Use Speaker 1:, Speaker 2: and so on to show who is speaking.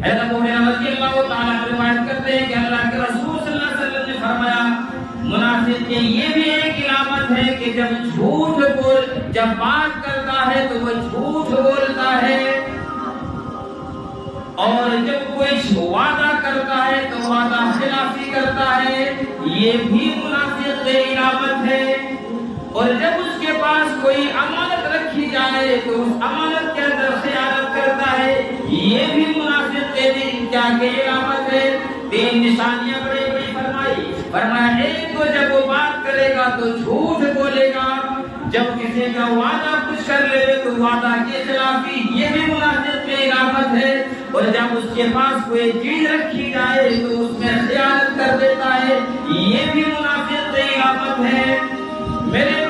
Speaker 1: حضرت ابو ہریرہ رضی اللہ تعالیٰ عنہ روایت کرتے ہیں کہ اللہ کے رسول صلی اللہ علیہ وسلم نے فرمایا منافق کی یہ بھی ایک علامت ہے کہ جب بات کرتا ہے تو وہ جھوٹ بولتا ہے، اور جب کوئی وعدہ کرتا ہے تو وعدہ خلافی کرتا ہے، یہ بھی منافق کی علامت ہے۔ اور جب اس کے پاس کوئی امانت رکھی جائے تو اس امانت کے اندر خیانت کرتا ہے، یہ بھی منافق کی علامت ہے۔ تین نشانیاں بڑی بڑی فرمایا ایک تو جب وہ بات کرے گا تو جھوٹ بولے گا، جب کسی کا وعدہ کچھ کر لے تو وعدہ کے خلافی، یہ بھی منافق کی علامت ہے۔ اور جب اس کے پاس کوئی چیز رکھی جائے تو اس میں خیانت کر دیتا ہے، یہ بھی منافق کی علامت ہے۔ میرے